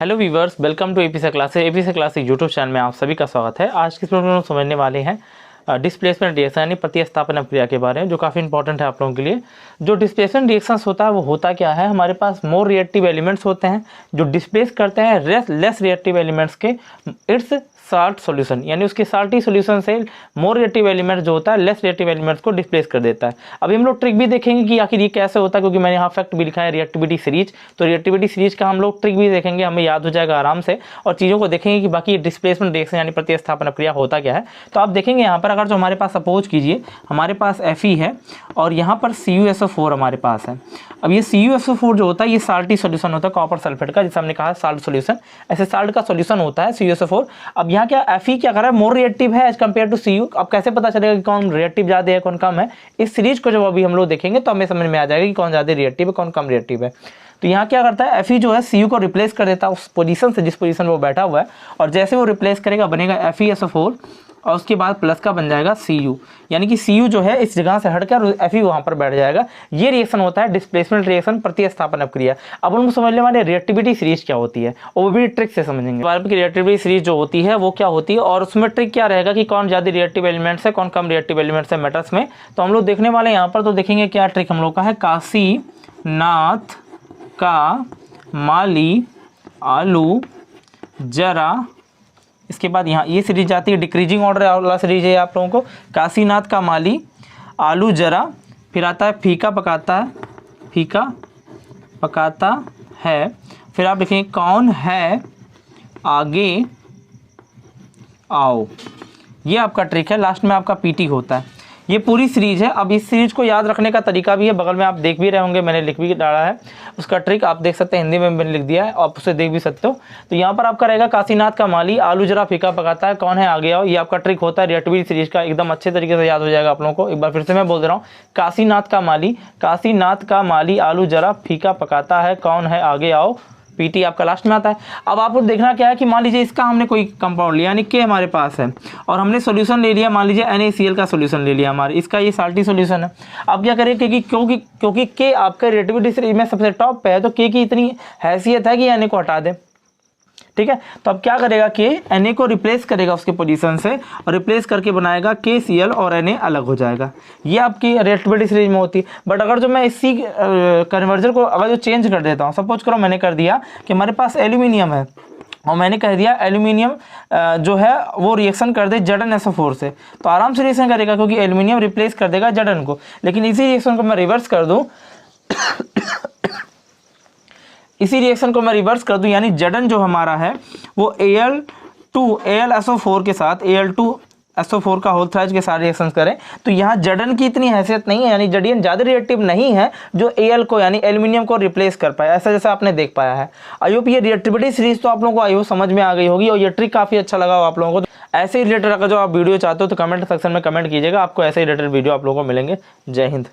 Hello viewers, welcome to APC classes. APC classes YouTube channel में आप सभी का स्वागत है। आज के प्रोग्राम में समझने वाले हैं डिस्प्लेसमेंट रिएक्शन यानी प्रतिस्थापन प्रक्रिया के बारे में, जो काफ़ी इंपॉर्टेंट है आप लोगों के लिए। जो डिस्प्लेसमेंट रिएक्शंस होता है वो होता क्या है, हमारे पास मोर रिएक्टिव एलिमेंट्स होते हैं जो डिस्प्लेस करते हैं लेस रिएक्टिव एलिमेंट्स के इट्स साल्ट सॉल्यूशन, यानी उसके साल्टी सॉल्यूशन से मोर रिएक्टिव एलिमेंट जो होता है लेस रिएक्टिव एलिमेंट्स को डिस्प्लेस कर देता है। अभी हम लोग ट्रिक भी देखेंगे कि आखिर ये कैसे होता है, क्योंकि मैंने यहाँ फैक्ट भी लिखा है रिएक्टिविटी सीरीज, तो रिएक्टिविटी सीरीज का हम लोग ट्रिक भी देखेंगे, हमें याद हो जाएगा आराम से, और चीज़ों को देखेंगे कि बाकी डिस्प्लेसमेंट रिएक्शन यानी प्रतिस्थापन प्रक्रिया होता क्या है। तो आप देखेंगे यहाँ पर अगर जो हमारे पास सपोज कीजिए हमारे पास Fe है और यहाँ पर CuSO4 हमारे पास है। अब ये CuSO4 जो होता है ये साल्टी सॉल्यूशन होता है कॉपर सल्फेट का, जिसे हमने कहा साल्ट सॉल्यूशन, ऐसे साल्ट का सॉल्यूशन होता है CuSO4। अब यहाँ क्या Fe क्या कर रहा है, मोर रिएक्टिव है एज कम्पेयर टू Cu। अब कैसे पता चलेगा कि कौन रिएक्टिव ज़्यादा है कौन कम है, इस सीरीज को जब अभी हम लोग देखेंगे तो हमें समझ में आ जाएगा कि कौन ज़्यादा रिएक्टिव है कौन कम रिएक्टिव है। तो यहाँ क्या करता है, Fe जो है Cu को रिप्लेस कर देता है उस पोजीशन से जिस पोजीशन में वो बैठा हुआ है, और जैसे वो रिप्लेस करेगा बनेगा FeSO4 और उसके बाद प्लस का बन जाएगा Cu, यानी कि Cu जो है इस जगह से हटकर Fe वहाँ पर बैठ जाएगा। ये रिएक्शन होता है डिस्प्लेसमेंट रिएक्शन प्रतिस्थापन प्रक्रिया। अब हम समझने वाले रिएक्टिविटी सीरीज क्या होती है, वो भी ट्रिक से समझेंगे। बार की रिएक्टिविटी सीरीज जो होती है वो क्या होती है और उसमें ट्रिक क्या रहेगा कि कौन ज़्यादा रिएक्टिव एलिमेंट्स है कौन कम रिएक्टिव एलिमेंट्स है मेटल्स में। तो हम लोग देखने वाले यहाँ पर तो देखेंगे क्या ट्रिक हम लोग का है, काशीनाथ का माली आलू जरा, इसके बाद यहाँ ये सीरीज आती है डिक्रीजिंग ऑर्डर वाला सीरीज है आप लोगों को, काशीनाथ का माली आलू जरा, फिर आता है फीका पकाता है, फिर आप लिखेंगे कौन है आगे आओ। ये आपका ट्रिक है, लास्ट में आपका पीटी होता है। ये पूरी सीरीज है। अब इस सीरीज को याद रखने का तरीका भी है, बगल में आप देख भी रहे होंगे, मैंने लिख भी डाला है उसका ट्रिक, आप देख सकते हैं हिंदी में मैंने लिख दिया है, आप उसे देख भी सकते हो। तो यहाँ पर आपका रहेगा काशीनाथ का माली आलू जरा फीका पकाता है कौन है आगे आओ। ये आपका ट्रिक होता है रिएक्टिविटी सीरीज का, एकदम अच्छे तरीके से याद हो जाएगा आप लोगों को। एक बार फिर से मैं बोल दे रहा हूँ, काशीनाथ का माली आलू जरा फीका पकाता है कौन है आगे आओ, पीटी आपका लास्ट में आता है। अब आपको देखना क्या है कि मान लीजिए इसका हमने कोई कंपाउंड लिया यानी के हमारे पास है और हमने सॉल्यूशन ले लिया, मान लीजिए NaCl का सॉल्यूशन ले लिया हमारे, इसका ये साल्टी सॉल्यूशन है। अब क्या करें क्योंकि के आपका रिएक्टिविटी सीरीज में सबसे टॉप पे है, तो के की इतनी हैसियत है कि Na को हटा दे, ठीक है। तो अब क्या करेगा कि Na को रिप्लेस करेगा उसके पोजीशन से और रिप्लेस करके बनाएगा KCl और Na अलग हो जाएगा। ये आपकी रिएक्टिविटी सीरीज में होती है। बट अगर जो मैं इसी कन्वर्जन को अगर जो चेंज कर देता हूँ, सपोज करो मैंने कर दिया कि हमारे पास एल्यूमिनियम है और मैंने कह दिया एल्यूमिनियम जो है वो रिएक्शन कर दे ZnSO4 से, तो आराम से रिएक्शन करेगा क्योंकि एल्यूमिनियम रिप्लेस कर देगा Zn को। लेकिन इसी रिएक्शन को मैं रिवर्स कर दूँ यानी Zn जो हमारा है वो AlSO4 के साथ Al2SO4 का होल थ्राइज के साथ रिएक्शन करें, तो यहाँ Zn की इतनी हैसियत नहीं है, यानी Zn ज़्यादा रिएक्टिव नहीं है जो Al को यानी एल्यूमिनियम को रिप्लेस कर पाया, ऐसा जैसा आपने देख पाया है। आई होप ये रिएक्टिविटी सीरीज तो आप लोगों को आई होप समझ में आ गई होगी और ये ट्रिक काफ़ी अच्छा लगा हो आप लोगों को। ऐसे ही रिलेटेड अगर जो आप वीडियो चाहते हो तो कमेंट सेक्शन में कमेंट कीजिएगा, आपको ऐसे ही रिलेटेड वीडियो आप लोगों को मिलेंगे। जय हिंद।